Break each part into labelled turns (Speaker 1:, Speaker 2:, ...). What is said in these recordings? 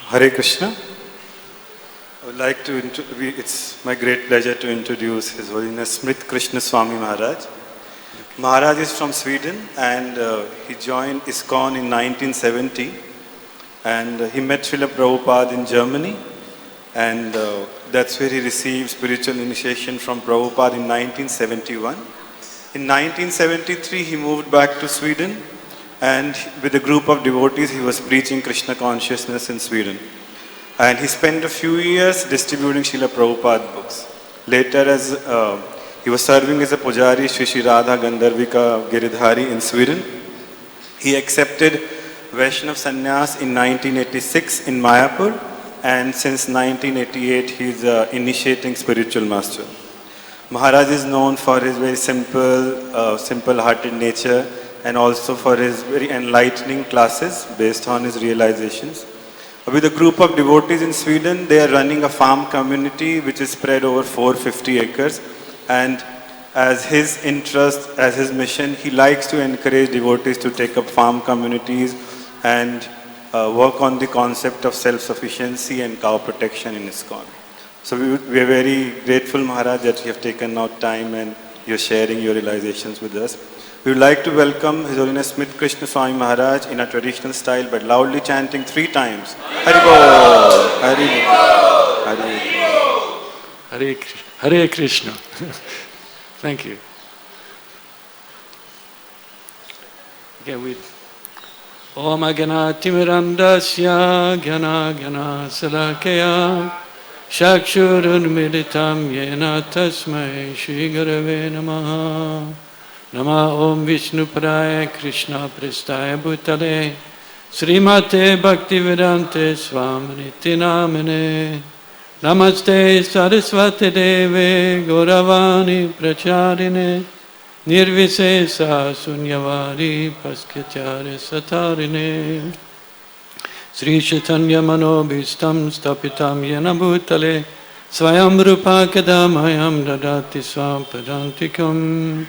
Speaker 1: Hare Krishna. I would like to, it's my great pleasure to introduce His Holiness Smita Krishna Swami Maharaj. Maharaj is from Sweden and he joined ISKCON in 1970 and he met Srila Prabhupada in Germany and that's where he received spiritual initiation from Prabhupada in 1971. In 1973 he moved back to Sweden and with a group of devotees he was preaching Krishna Consciousness in Sweden. And he spent a few years distributing Srila Prabhupada books. Later as he was serving as a Pujari Shri Radha Gandharvika Giridhari in Sweden. He accepted Vaishnav Sannyas in 1986 in Mayapur and since 1988 he is initiating spiritual master. Maharaj is known for his very simple-hearted nature and also for his very enlightening classes based on his realizations. With a group of devotees in Sweden, they are running a farm community which is spread over 450 acres. And as his interest, as his mission, he likes to encourage devotees to take up farm communities and work on the concept of self-sufficiency and cow protection in ISKCON. So we are very grateful, Maharaj, that you have taken out time and you're sharing your realizations with us. We would like to welcome His Holiness Smita Krishna Swami Maharaj in a traditional style by loudly chanting 3 times. Haribol! Haribol!
Speaker 2: Haribol! Hare Krishna. Thank you. Okay, Om Aganaatimirandasya Gyana Gyana Salakaya Shakshurunmilitam Yena Tasmai Shri Gurave Namaha Nama Om Vishnupadaya Krishna Prestaya Bhutale Srimate Bhaktivedante Swaminiti Namane Namaste Saraswati Deve Gauravani Pracharine Nirvisesa Sunyavari Paskacharya Satarine Sri Chaitanya Manobhistam Stapitam Yena Bhutale Swayam Rupa Kadamayam Dadati Swampadantikam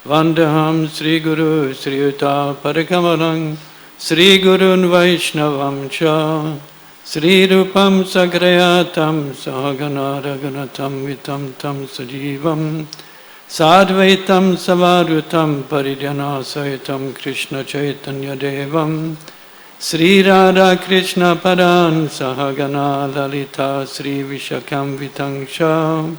Speaker 2: Vandaham Sri Guru Sri Yuta Parakamalang Sri Gurun Vaishnavam Cha Sri Rupam Sagrayatam Sahagana Raghunatam Vitam Tam Sajivam Sadvaitam Savarutam Parijana Sahitam Krishna Chaitanya Devam Sri Radha Krishna Padan Sahagana Lalita Sri Vishakam Vitangsha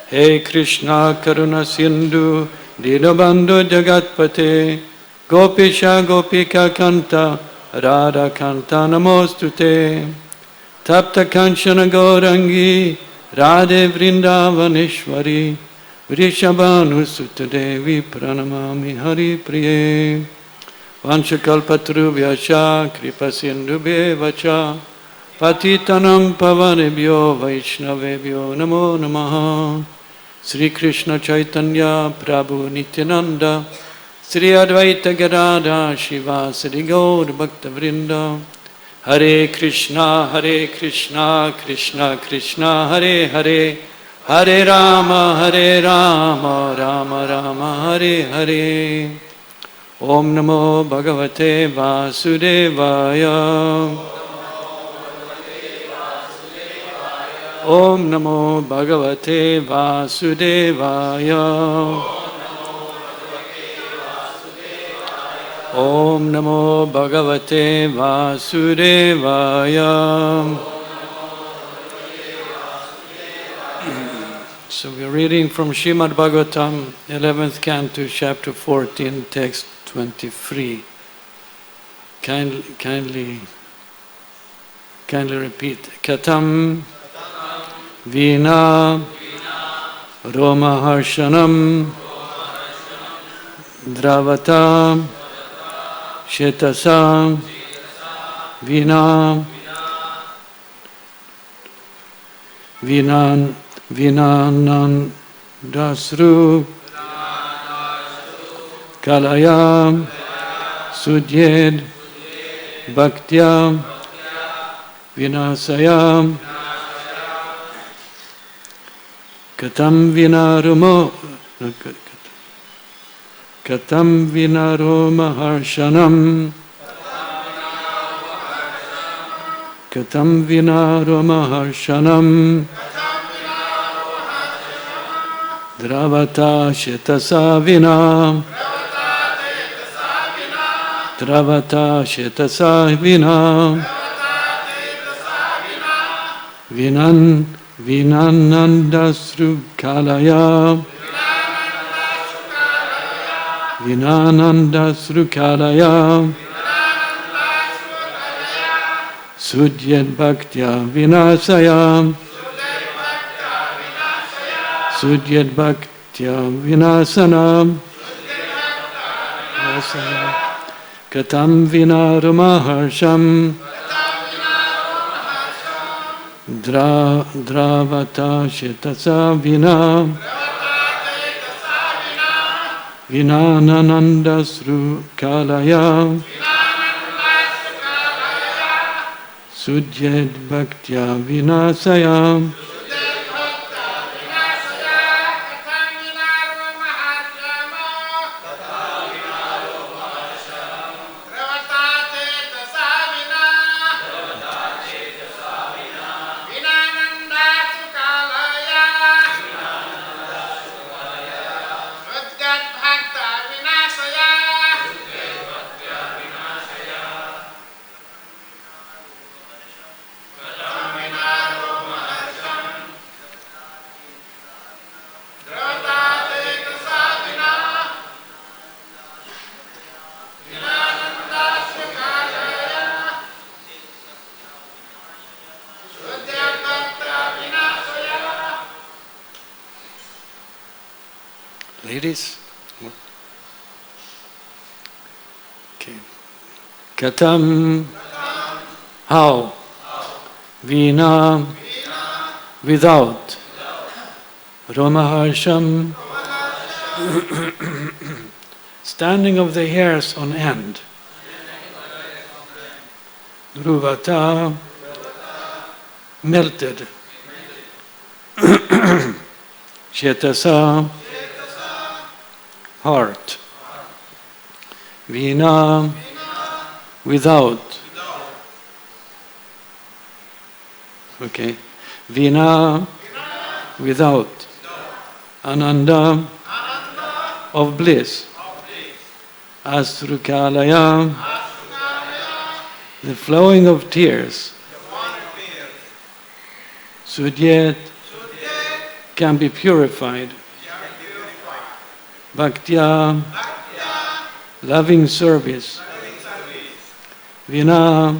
Speaker 2: He Krishna Karuna Sindhu Dinabandhu Jagatpate Gopisha Gopika Kanta Radha Kanta Namostute Tapta Kanchana Gaurangi Radhe Vrindavaneshwari Vrishabhanu Sutadevi Pranamami Hari Priye Vanchakalpatrubhyascha Kripasindhubhe Vacha Patitanam Pavanebhyo Vaishnavebhyo Namo Namaha Sri Krishna Chaitanya Prabhu Nityananda Sri Advaita Gadada Shiva Sri Gaur Bhakta Vrinda Hare Krishna Krishna Krishna Hare Hare Hare Rama Rama Rama Hare Hare Om Namo Bhagavate Vasudevaya Om Namo Bhagavate Vasudevaya Om Namo Bhagavate Vasudevaya. So we're reading from Srimad Bhagavatam, 11th Canto, Chapter 14, Text 23. Kindly repeat. Katam Vina Roma Harshanam Dravata Shetasam Vina Vinanandasru Kalayam Sudyed Bhaktya Vinasayam Katam Vinaro Maharshanam Katam vina romaharshanam Dravata shetasa vina Dravata shetasa vina Vinanandasrukalaya Vinanandasrukalaya Sudyed bhaktya vinasaya Sudyed bhaktya vinasana Katam vinaramaharsham Dravata shetasa vina Vinanandasru kalaya Sudyed bhaktya vinasaya Ladies? Okay. Katam, how? Vina, without. Romaharsham, standing of the hairs on end. Druvata, melted. Shetasa, heart. Vina, without. Okay. Vina, without. Ananda, of bliss. Asrukalaya, the flowing of tears. Sudyet, can be purified. Bhaktya, loving service. Vina,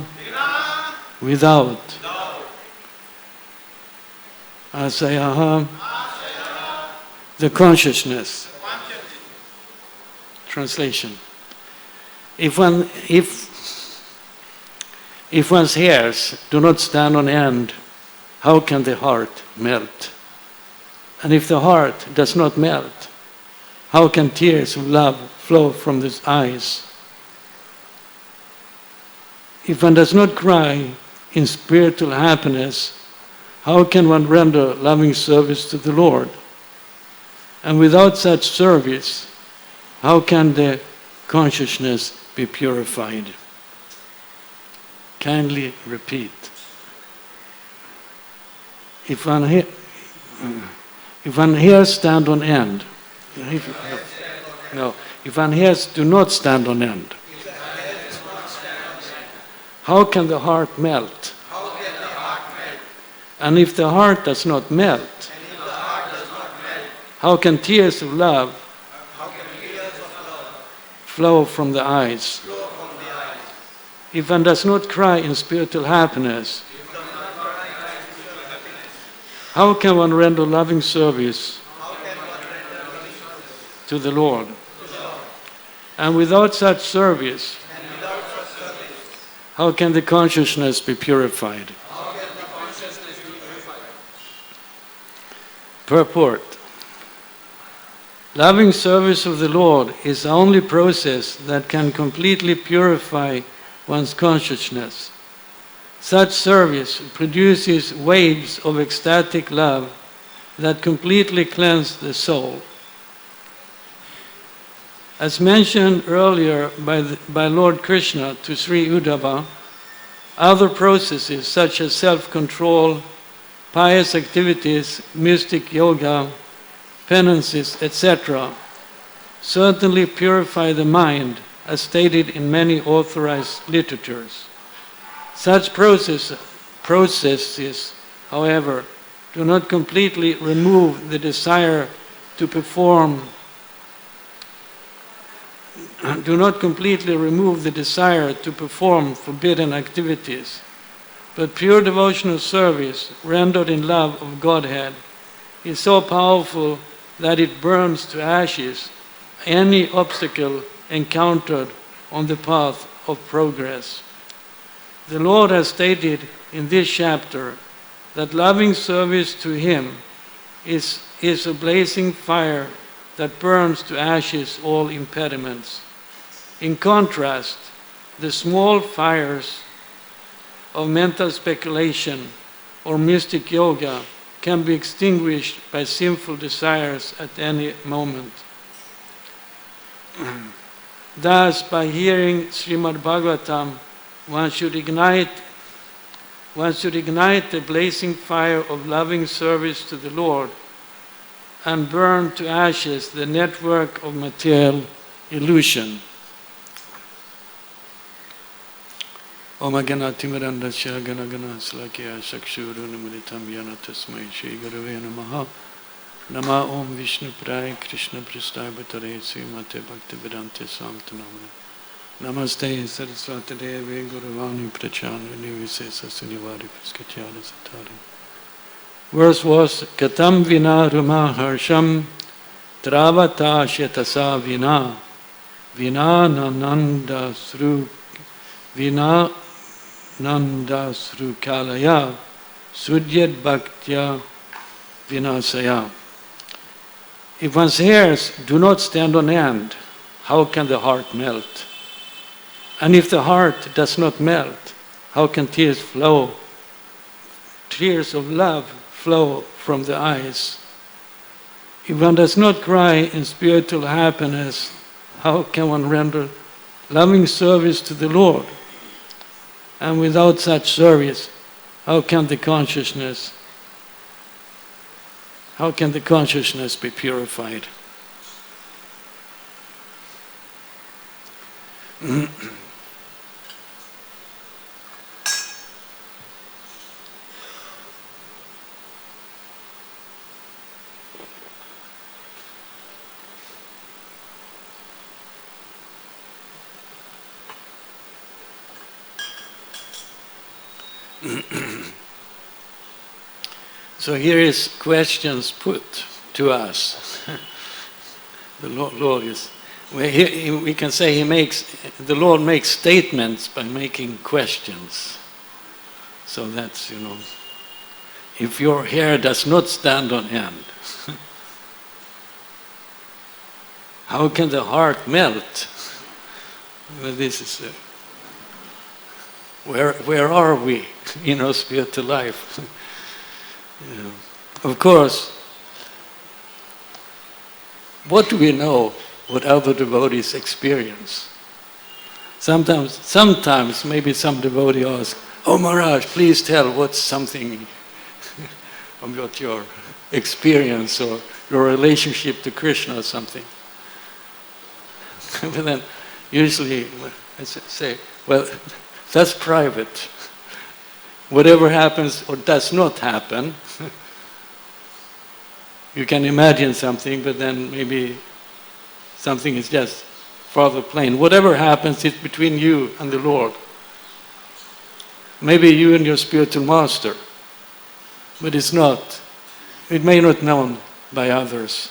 Speaker 2: without. Asayaha, the consciousness. Translation. If one's hairs do not stand on end, how can the heart melt? And if the heart does not melt, how can tears of love flow from the eyes? If one does not cry in spiritual happiness, how can one render loving service to the Lord? And without such service, how can the consciousness be purified? Kindly repeat. If one hairs stand on end, no, if one hairs do not stand on end, how can the heart melt? And if the heart does not melt, how can tears of love flow from the eyes? If one does not cry in spiritual happiness, how can one render loving service to the Lord? And without such service, how can the consciousness be purified? Purport. Loving service of the Lord is the only process that can completely purify one's consciousness. Such service produces waves of ecstatic love that completely cleanse the soul. As mentioned earlier by Lord Krishna to Sri Uddhava, Other processes such as self-control, pious activities, mystic yoga, penances, etc. certainly purify the mind, as stated in many authorized literatures. Such processes, however, do not completely remove the desire to perform forbidden activities, but pure devotional service rendered in love of Godhead is so powerful that it burns to ashes any obstacle encountered on the path of progress. The Lord has stated in this chapter that loving service to Him is a blazing fire that burns to ashes all impediments. In contrast, the small fires of mental speculation or mystic yoga can be extinguished by sinful desires at any moment. Thus, by hearing Srimad Bhagavatam, one should ignite the blazing fire of loving service to the Lord and burn to ashes the network of material illusion. Om Ganati Mirandasya Ganagana Slakya Sakshurunamritam Yana Tasmai Shri Gurave Namaha Nama Om Vishnu Prai Krishna Prasthaya Bhatare Srimate Bhaktivedanta Swami Namaste Saraswati Devi Guruvani Prachandani Visesa Sunivari Paskatyara Satari. Verse was Katam Vina Ruma Harsham Travata Shetasa Vina Vina Nananda Sru Vina Nanda Sru Kalaya Sudyad Bhaktya Vinasaya. If one's hairs do not stand on end, how can the heart melt? And if the heart does not melt, how can tears flow? Tears of love flow from the eyes. If one does not cry in spiritual happiness, how can one render loving service to the Lord? And without such service, how can the consciousness be purified? So here is questions put to us. The Lord is, we can say the Lord makes statements by making questions. So that's, if your hair does not stand on end, how can the heart melt? Well, this is where are we in our spiritual life? Of course, what do we know what other devotees experience? Sometimes maybe some devotee asks, "Oh Maharaj, please tell what's something about your experience or your relationship to Krishna or something." But then usually I say, well, that's private. Whatever happens or does not happen, you can imagine something, but then maybe something is just farther plain. Whatever happens, it's between you and the Lord. Maybe you and your spiritual master, but it's not. It may not be known by others.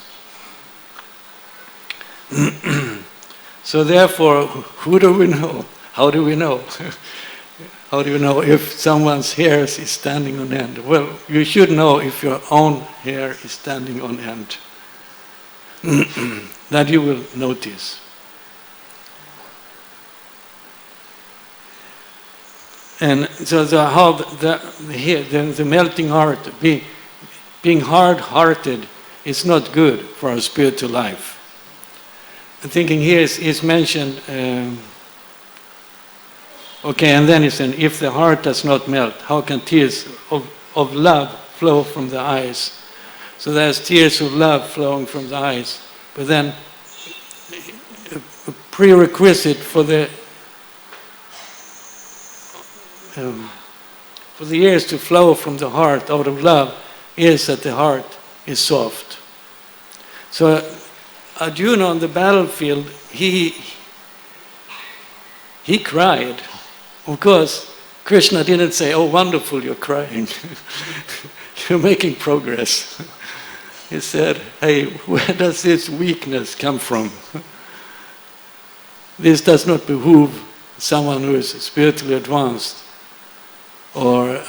Speaker 2: So therefore, who do we know? How do we know? How do you know if someone's hair is standing on end? Well, you should know if your own hair is standing on end. That you will notice. And so the melting heart, being hard-hearted is not good for our spiritual life. I'm thinking here is mentioned Okay, and then he said, if the heart does not melt, how can tears of love flow from the eyes? So there's tears of love flowing from the eyes. But then a prerequisite for the ears to flow from the heart out of love is that the heart is soft. So Arjuna on the battlefield, he cried. Of course, Krishna didn't say, oh, wonderful, you're crying. You're making progress. He said, hey, where does this weakness come from? This does not behoove someone who is spiritually advanced or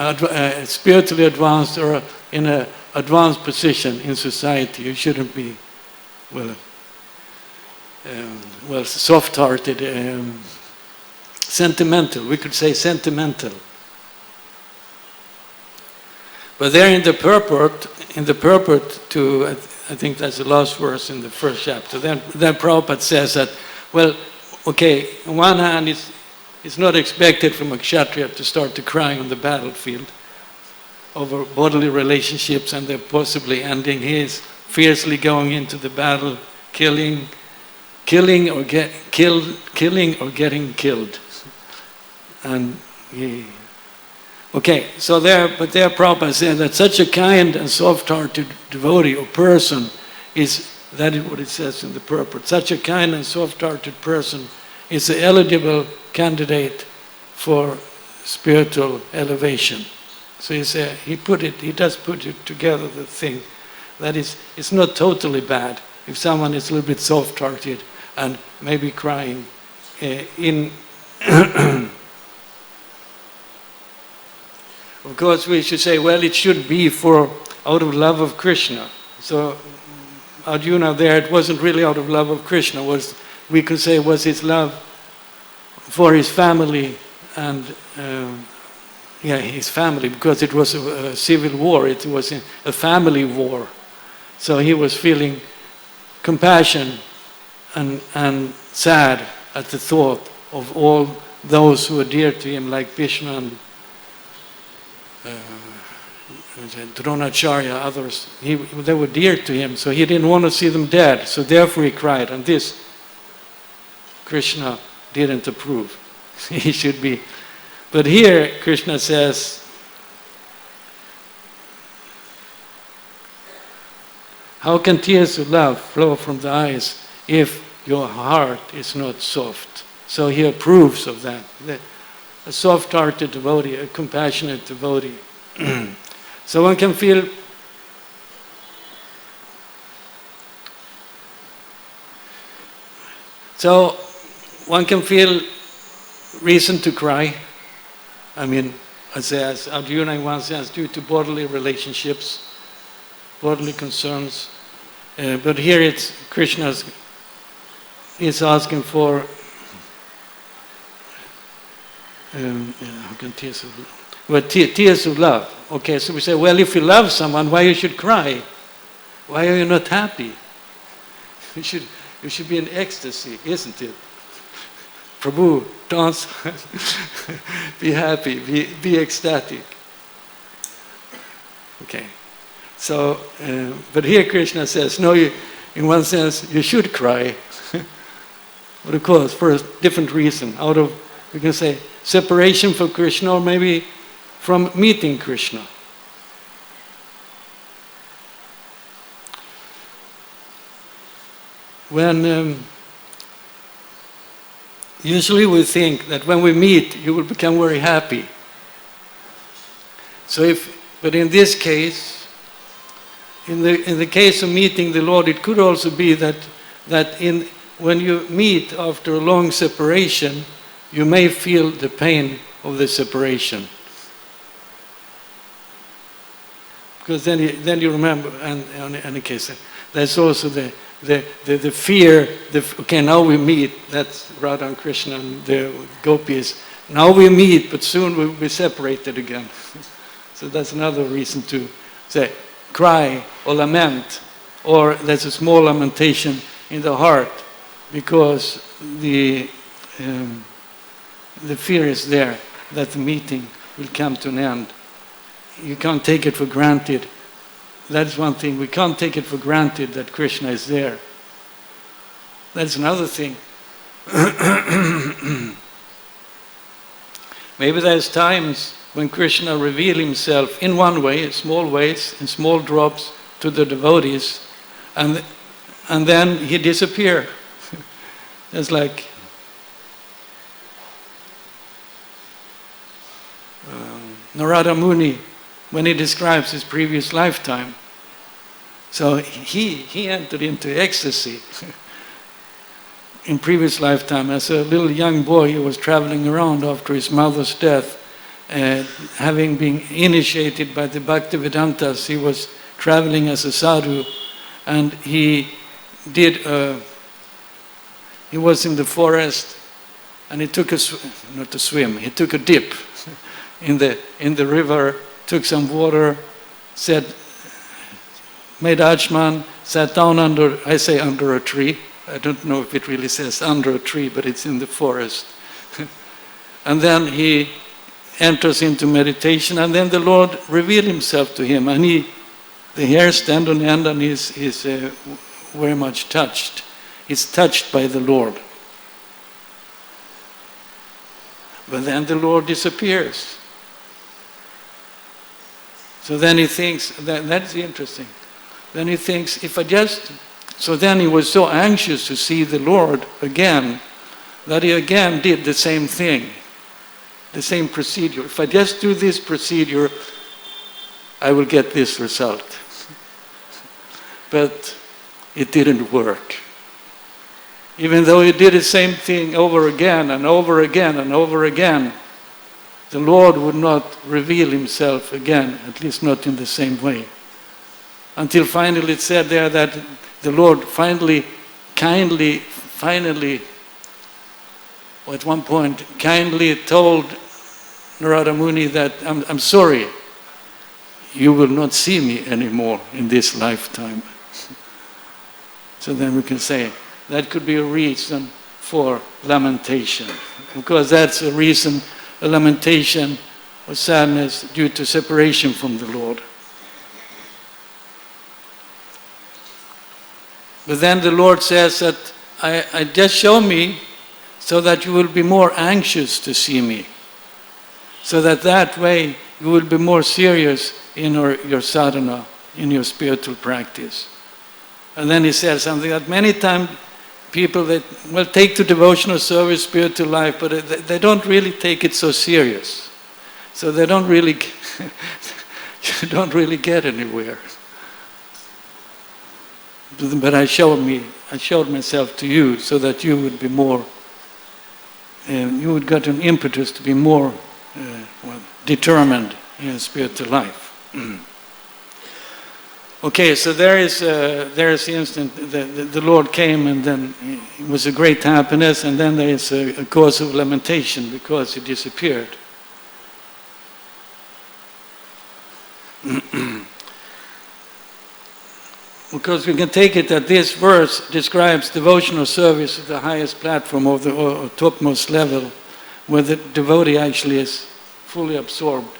Speaker 2: spiritually advanced or in an advanced position in society. You shouldn't be, well, soft-hearted, sentimental. We could say sentimental. But there in the purport to, I think that's the last verse in the first chapter, then Prabhupada says that, well, okay, on one hand, it's not expected from a kshatriya to start to cry on the battlefield over bodily relationships and they're possibly ending. He is fiercely going into the battle, killing or getting killed. And okay, so there Prabhupada said that such a kind and soft-hearted devotee or person is, that is what it says in the purport, such a kind and soft-hearted person is an eligible candidate for spiritual elevation. So he does put it together, the thing, that is, it's not totally bad if someone is a little bit soft-hearted and maybe crying Of course, we should say, well, it should be out of love of Krishna. So Arjuna there, it wasn't really out of love of Krishna. We could say was his love for his family and his family, because it was a civil war. It was a family war. So he was feeling compassion and sad at the thought of all those who were dear to him, like Bhishma and Dronacharya, others. They were dear to him, so he didn't want to see them dead. So therefore he cried, and this Krishna didn't approve. He should be. But here Krishna says, how can tears of love flow from the eyes if your heart is not soft? So he approves of that. A soft-hearted devotee, a compassionate devotee. So one can feel reason to cry. I mean, as Arjuna in one sense, due to bodily relationships, bodily concerns. But here it's Krishna is asking for how can tears of love? Well, tears of love. Okay, so we say, well, if you love someone, why you should cry? Why are you not happy? You should be in ecstasy, isn't it? Prabhu, dance, be happy, be ecstatic. Okay, so, but here Krishna says, no, in one sense, you should cry. But of course, for a different reason, out of, we can say, separation from Krishna, or maybe from meeting Krishna. When usually we think that when we meet, you will become very happy. So but in this case, in the case of meeting the Lord, it could also be that when you meet after a long separation, you may feel the pain of the separation. Because then you remember, and in any case, there's also the fear, okay, now we meet, that's Radha and Krishna and the gopis. Now we meet, but soon we'll be separated again. So that's another reason to say, cry or lament, or there's a small lamentation in the heart, because the fear is there that the meeting will come to an end. You can't take it for granted. That's one thing. We can't take it for granted that Krishna is there. That's another thing. Maybe there's times when Krishna reveals himself in one way, in small ways, in small drops to the devotees, and then he disappears. It's like Narada Muni, when he describes his previous lifetime. So he entered into ecstasy in previous lifetime. As a little young boy, he was traveling around after his mother's death, having been initiated by the Bhaktivedantas. He was traveling as a sadhu, and he was in the forest, and he took he took a dip in the river, took some water, made Ajman, sat down under a tree. I don't know if it really says under a tree, but it's in the forest. And then he enters into meditation, and then the Lord revealed himself to him, and the hair stand on end, and he's very much touched. He's touched by the Lord. But then the Lord disappears. So then he thinks, that's interesting. Then he thinks, so then he was so anxious to see the Lord again, that he again did the same thing, the same procedure. If I just do this procedure, I will get this result. But it didn't work. Even though he did the same thing over again and over again and over again, the Lord would not reveal himself again, at least not in the same way. Until finally it said there that the Lord finally, at one point, kindly told Narada Muni that, I'm sorry, you will not see me anymore in this lifetime. So then we can say, that could be a reason for lamentation, because that's a reason, a lamentation or sadness due to separation from the Lord. But then the Lord says that I just show me so that you will be more anxious to see me, so that way you will be more serious in your sadhana, in your spiritual practice. And then he says something that many times people that take to devotional service, spiritual life, but they don't really take it so serious. So they don't really, you don't really get anywhere. But I showed myself to you so that you would be more, you would get an impetus to be more determined in spiritual life. Okay, so there is the instant the Lord came, and then it was a great happiness, and then there is a cause of lamentation because he disappeared. Because we can take it that this verse describes devotional service at the highest platform or topmost level, where the devotee actually is fully absorbed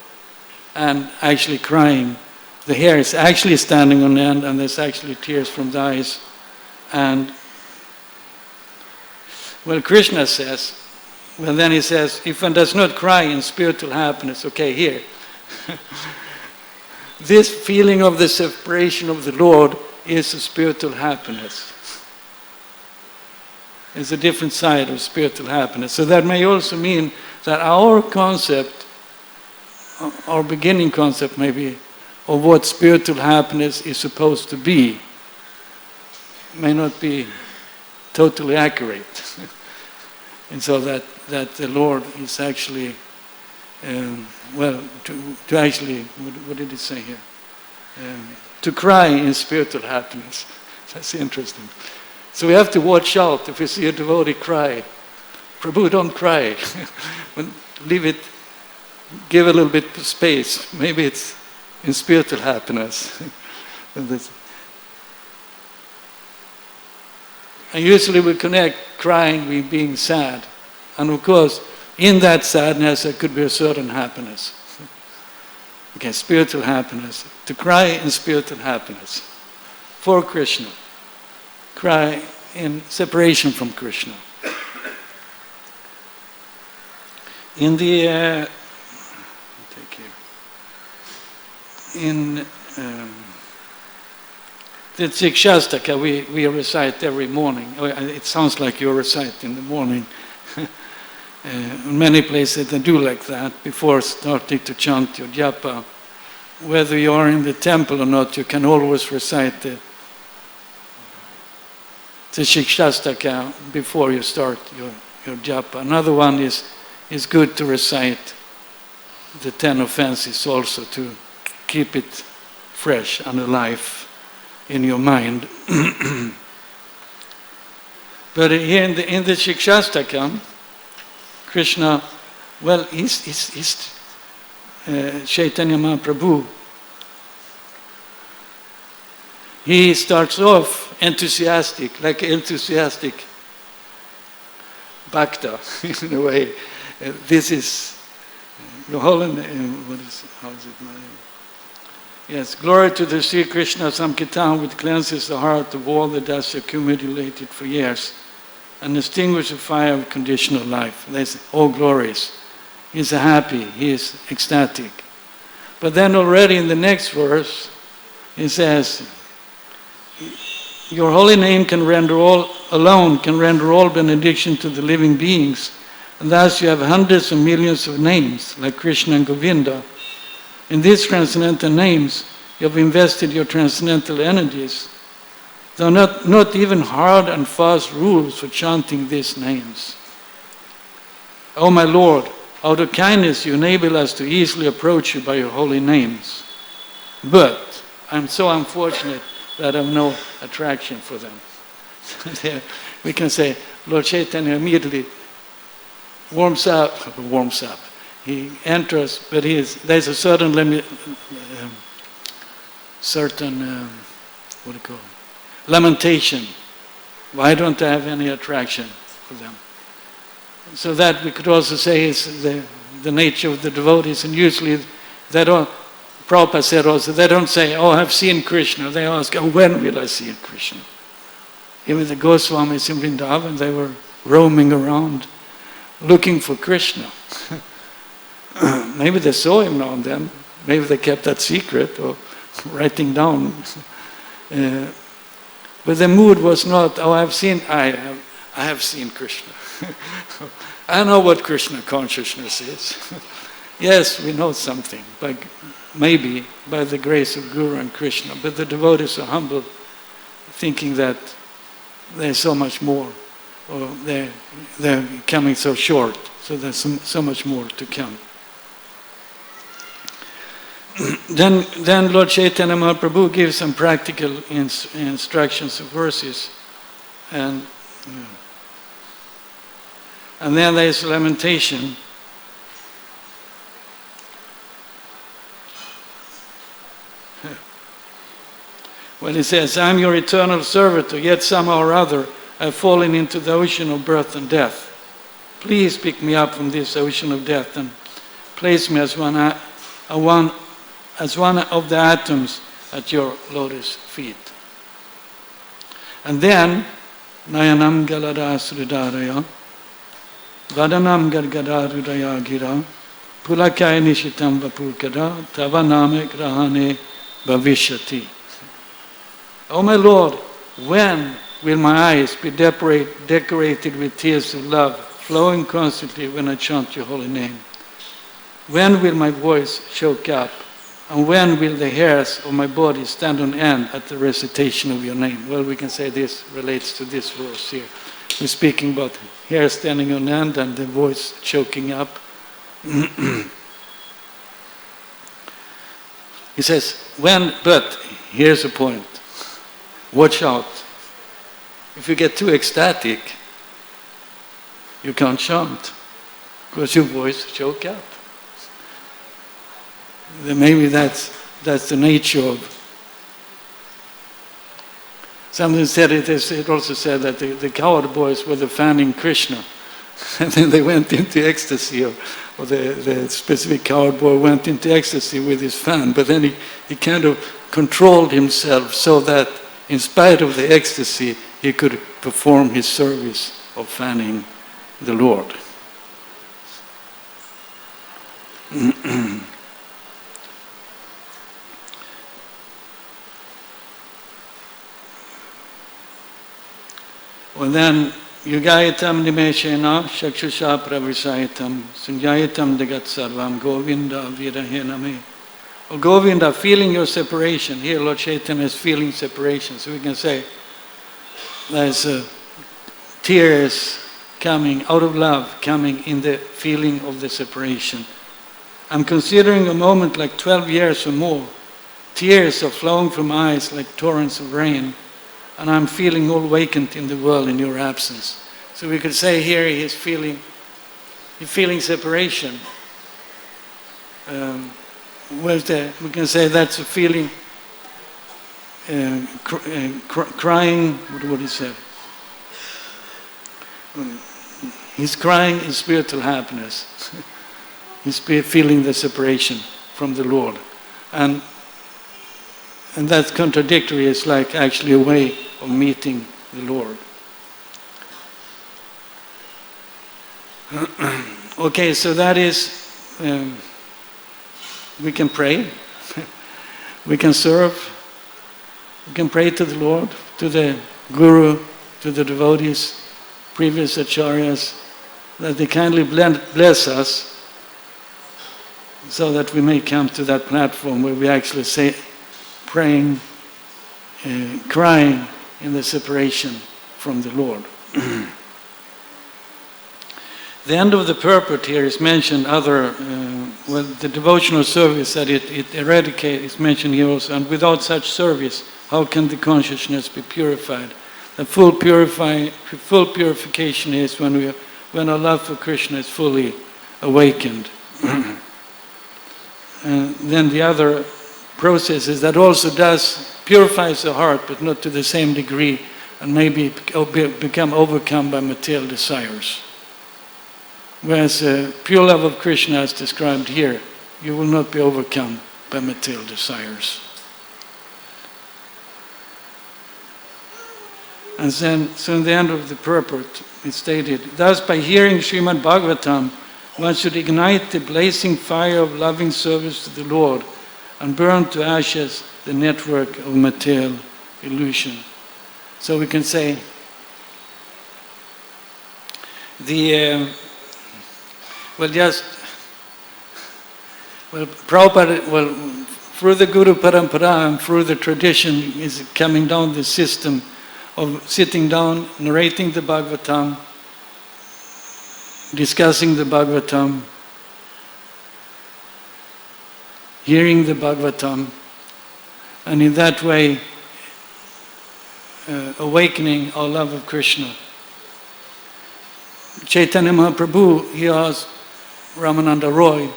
Speaker 2: and actually crying. The hair is actually standing on end, and there's actually tears from the eyes. And, Krishna says, then he says, if one does not cry in spiritual happiness, okay, here. This feeling of the separation of the Lord is a spiritual happiness. It's a different side of spiritual happiness. So that may also mean that our concept, our beginning concept maybe, of what spiritual happiness is supposed to be, may not be totally accurate. And so that the Lord is actually, to actually, what did it say here? To cry in spiritual happiness. That's interesting. So we have to watch out if we see a devotee cry. Prabhu, don't cry. Leave it, give a little bit of space. Maybe it's in spiritual happiness. And usually we connect crying with being sad. And of course, In that sadness, there could be a certain happiness. Okay, spiritual happiness. To cry in spiritual happiness for Krishna. Cry in separation from Krishna. In the the Sikshastaka we recite every morning. It sounds like you recite in the morning. In many places they do like that before starting to chant your japa. Whether you are in the temple or not, you can always recite the Sikshastaka before you start your japa. Another one is good to recite the 10 offenses also to keep it fresh and alive in your mind. But here in the Sikshastaka, Krishna, well, he's Chaitanya Mahaprabhu. He starts off enthusiastic, like enthusiastic bhakta, in a way. This is the whole, what is, how is it? Yes, glory to the Sri Krishna Samkirtan, which cleanses the heart of all that has accumulated for years and extinguishes the fire of conditional life. That's all glorious. He's happy, he is ecstatic. But then already in the next verse, he says, your holy name can render all benediction to the living beings. And thus you have hundreds of millions of names, like Krishna and Govinda. In these transcendental names, you have invested your transcendental energies. There are not even hard and fast rules for chanting these names. Oh my Lord, out of kindness you enable us to easily approach you by your holy names. But I'm so unfortunate that I have no attraction for them. We can say, Lord Chaitanya immediately warms up. He enters, but there's a certain lamentation. Why don't I have any attraction for them? So that we could also say is the nature of the devotees, and usually they don't, Prabhupada said also, they don't say, oh, I've seen Krishna. They ask, oh, when will I see Krishna? Even the Goswamis in Vrindavan, they were roaming around looking for Krishna. Maybe they saw him now and then. Maybe they kept that secret or writing down. But the mood was not, oh, I have seen Krishna. I know what Krishna consciousness is. Yes, we know something, maybe by the grace of Guru and Krishna, but the devotees are humble, thinking that there's so much more, or they're coming so short, so there's so much more to come. Then Lord Chaitanya Mahaprabhu gives some practical instructions of verses, and then there is lamentation. When he says, I'm your eternal servitor, yet somehow or other I've fallen into the ocean of birth and death. Please pick me up from this ocean of death and place me as one of the atoms at your lotus feet. And then, Nayanam Galada Sridharaya, Vadanam Gargada Rudaya Gira, Pulakaya Nishitam Vapurkada, Tavaname Grahane Bhavishyati. Oh my Lord, when will my eyes be decorated with tears of love, flowing constantly when I chant your holy name? When will my voice choke up? And when will the hairs of my body stand on end at the recitation of your name? Well, we can say this relates to this verse here. We're speaking about hair standing on end and the voice choking up. He says, but here's the point. Watch out. If you get too ecstatic, you can't chant because your voice choke up. Then maybe that's the nature of. Something said it also said that the coward boys were the fanning Krishna. And then they went into ecstasy, or the specific cowboy went into ecstasy with his fan. But then he kind of controlled himself so that in spite of the ecstasy, he could perform his service of fanning the Lord. And then Yugayatam Nimeshena Shakshusha Pravisayatam Sunyayatam Dagat Sarvam Govinda Virahename. Or Govinda, feeling your separation. Here Lord Chaitanya is feeling separation. So we can say there's tears coming out of love, coming in the feeling of the separation. I'm considering a moment like 12 years or more. Tears are flowing from eyes like torrents of rain. And I'm feeling all vacant in the world in your absence. So we could say here he's feeling separation. We can say that's a feeling, crying, what would he say? He's crying in spiritual happiness. He's feeling the separation from the Lord. And that's contradictory. It's like actually a way of meeting the Lord. Okay, so that is, we can pray, we can serve, we can pray to the Lord, to the Guru, to the devotees, previous acharyas, that they kindly bless us so that we may come to that platform where we actually say, praying, crying in the separation from the Lord. The end of the purport here is mentioned the devotional service that it eradicates is mentioned here also. And without such service, how can the consciousness be purified? The full purification is when our love for Krishna is fully awakened. And then the other processes that also purifies the heart, but not to the same degree, and maybe become overcome by material desires. Whereas pure love of Krishna, as described here, you will not be overcome by material desires. And then, so in the end of the purport, it stated, thus by hearing Srimad Bhagavatam, one should ignite the blazing fire of loving service to the Lord and burn to ashes the network of material illusion. So we can say, Prabhupada, through the Guru Parampara and through the tradition is coming down the system of sitting down, narrating the Bhagavatam, discussing the Bhagavatam, hearing the Bhagavatam, and in that way awakening our love of Krishna. Chaitanya Mahaprabhu, he asked Ramananda Roy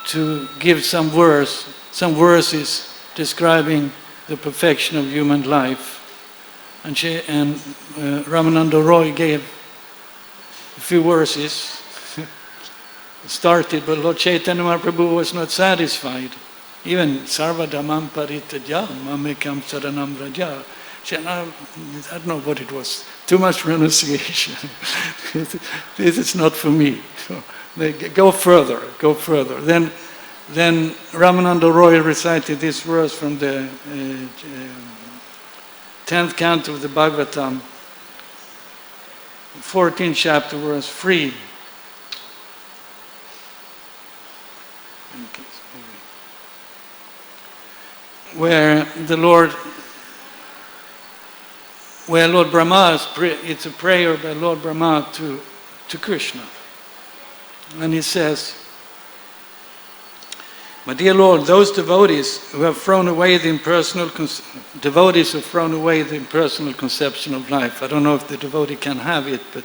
Speaker 2: to give some verses describing the perfection of human life. And Ramananda Roy gave a few verses, started, but Lord Chaitanya Mahaprabhu was not satisfied. Even Sarvadhamam Parityaja Mamekam Saranam Vraja. I don't know what it was. Too much renunciation. This is not for me. So go further, go further. Then Ramananda Roy recited this verse from the 10th canto of the Bhagavatam, 14th chapter, verse 3. Where Lord Brahma, it's a prayer by Lord Brahma to Krishna. And he says, my dear Lord, those devotees who have thrown away the impersonal conception of life. I don't know if the devotee can have it, but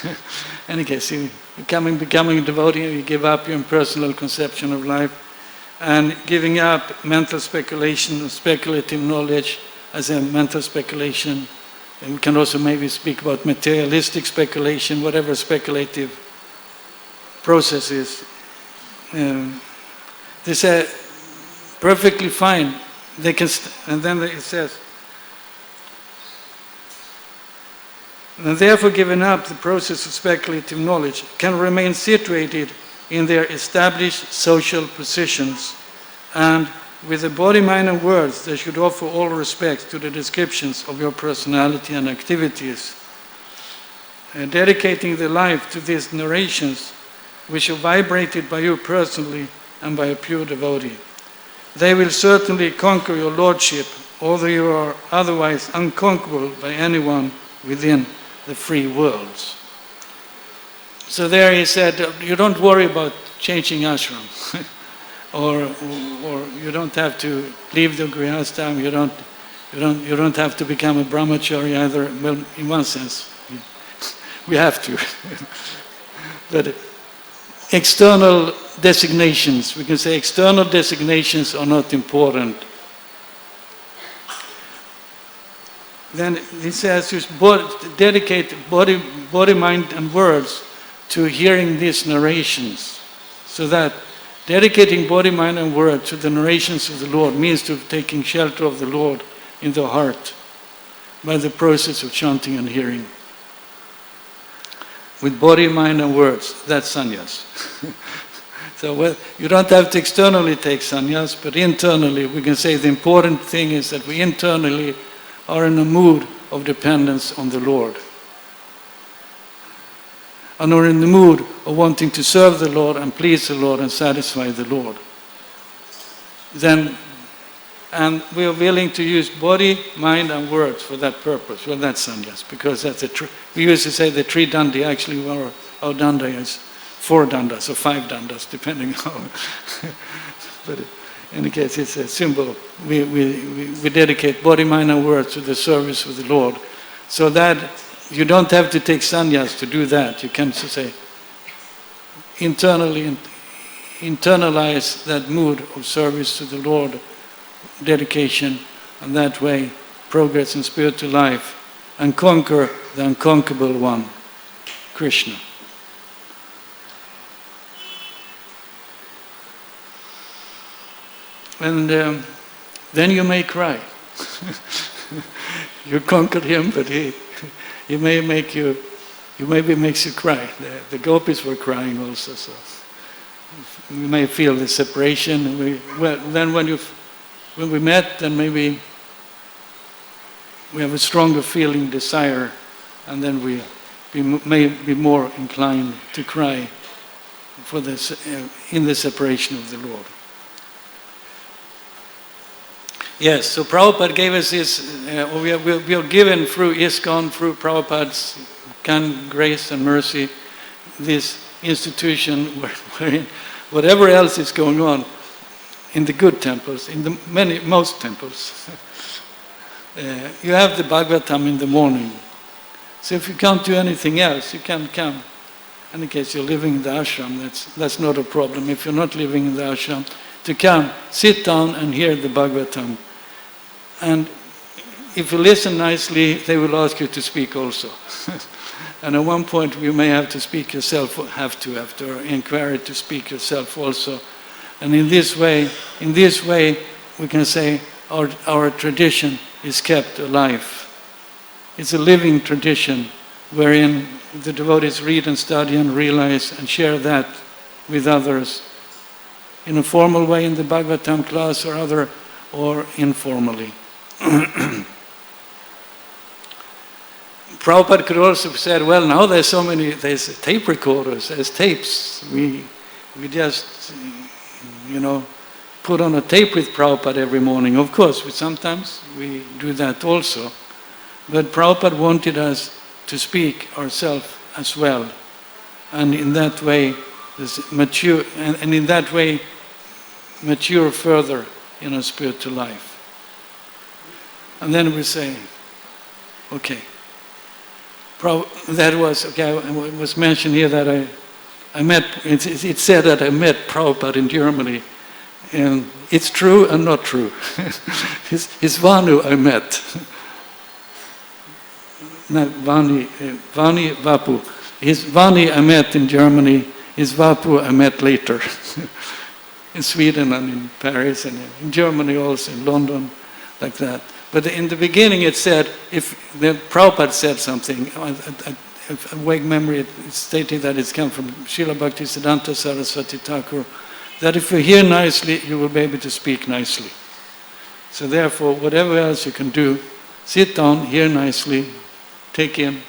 Speaker 2: in any case, becoming a devotee, you give up your impersonal conception of life, and giving up mental speculation and speculative knowledge as a mental speculation, And we can also maybe speak about materialistic speculation, whatever speculative processes. They say, perfectly fine. They can, and then it says, and therefore giving up the process of speculative knowledge, can remain situated in their established social positions, and with the body, mind and words, they should offer all respect to the descriptions of your personality and activities, dedicating their life to these narrations, which are vibrated by you personally and by a pure devotee. They will certainly conquer your lordship, although you are otherwise unconquerable by anyone within the free worlds. So there he said, you don't worry about changing ashram, or you don't have to leave the grihastha. You don't have to become a brahmachari either. Well, in one sense, we have to. But external designations, we can say external designations are not important. Then he says, you dedicate body, mind and words to hearing these narrations. So that dedicating body, mind and word to the narrations of the Lord means to taking shelter of the Lord in the heart by the process of chanting and hearing. With body, mind and words, that's sannyas. So well, you don't have to externally take sannyas, but internally we can say the important thing is that we internally are in a mood of dependence on the Lord. And are in the mood of wanting to serve the Lord and please the Lord and satisfy the Lord. And we are willing to use body, mind and words for that purpose. Well, that's sannyas, because that's we used to say the 3 dandi, actually our danda is 4 dandas or 5 dandas, depending how. But in any case, it's a symbol. We dedicate body, mind and words to the service of the Lord. So that you don't have to take sannyas to do that. You can say, internally internalize that mood of service to the Lord, dedication, and that way progress in spiritual life and conquer the unconquerable one, Krishna. And then you may cry. You conquered him, but he maybe makes you cry. The gopis were crying also, so you may feel the separation. Then when we met, then maybe we have a stronger feeling, desire, and then we may be more inclined to cry for this in the separation of the Lord. Yes, so Prabhupada gave us this, we are given through ISKCON, through Prabhupada's kind grace and mercy, this institution wherein whatever else is going on in the good temples, in the most temples, you have the Bhagavatam in the morning. So if you can't do anything else, you can come. In case you're living in the ashram, that's not a problem. If you're not living in the ashram, to come, sit down and hear the Bhagavatam. And if you listen nicely, they will ask you to speak also. And at one point you may have to speak yourself, after inquiry to speak yourself also. And in this way, we can say our tradition is kept alive. It's a living tradition wherein the devotees read and study and realize and share that with others in a formal way in the Bhagavatam class or informally. Prabhupada could also have said, well, now there's tape recorders, there's tapes. We just, put on a tape with Prabhupada every morning. Of course, sometimes we do that also. But Prabhupada wanted us to speak ourselves as well. And in that way, mature further in our spiritual life. And then we say, okay. That was, it was mentioned here that I met, it's said that I met Prabhupada in Germany. And it's true and not true. He's one who I met. Vani Vapu. His Vani I met in Germany, his Vapu I met later. In Sweden and in Paris and in Germany also, in London, like that. But in the beginning it said, if the Prabhupada said something, a vague memory, it's stating that it's come from Srila Bhaktisiddhanta Saraswati Thakur, that if you hear nicely, you will be able to speak nicely. So therefore, whatever else you can do, sit down, hear nicely, take in,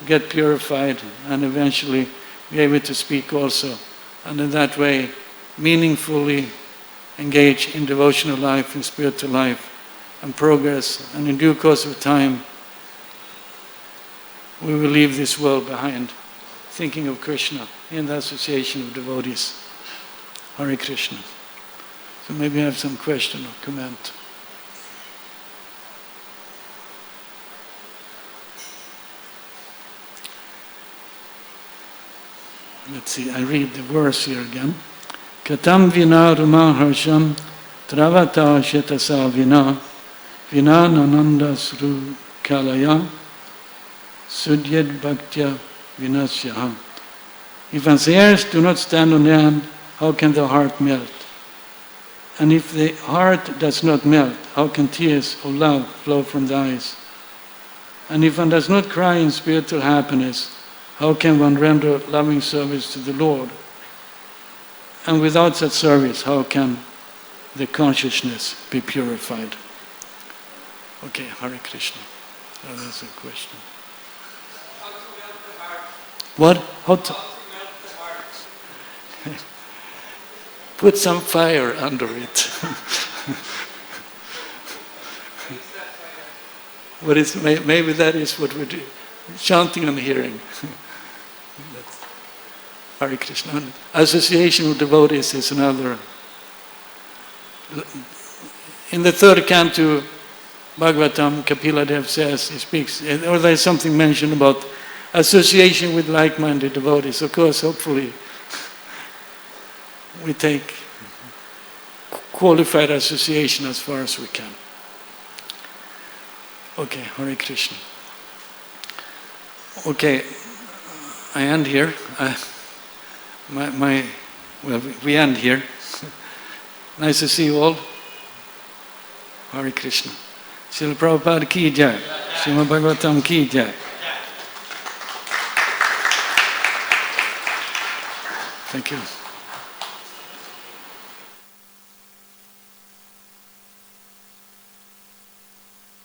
Speaker 2: get purified, and eventually be able to speak also. And in that way, meaningfully engage in devotional life, in spiritual life, and progress. And in due course of time, we will leave this world behind, thinking of Krishna in the association of devotees. Hare Krishna. So maybe I have some question or comment. Let's see, I read the verse here again. Katam vina rumaharsham travata shetasa vina vina nananda sru kalaya sudyed bhaktya vinasyaha. If one's ears do not stand on end, how can the heart melt? And if the heart does not melt, how can tears of love flow from the eyes? And if one does not cry in spiritual happiness, how can one render loving service to the Lord? And without such service, how can the consciousness be purified? Okay, Hare Krishna. Oh, that's a question.
Speaker 3: How to melt the heart?
Speaker 2: What? How to
Speaker 3: How to melt the heart?
Speaker 2: put some fire under it. What is, maybe that is what we do. Chanting and hearing. Hare Krishna. Association with devotees is another. In the third canto, Bhagavatam, Kapila Dev says, he speaks, or there is something mentioned about association with like-minded devotees. Of course, hopefully, we take qualified association as far as we can. Okay, Hare Krishna. Okay, I end here. Well, we end here. Nice to see you all. Hare Krishna. Srila Prabhupada ki jai. Srimad Bhagavatam ki jai. Thank you.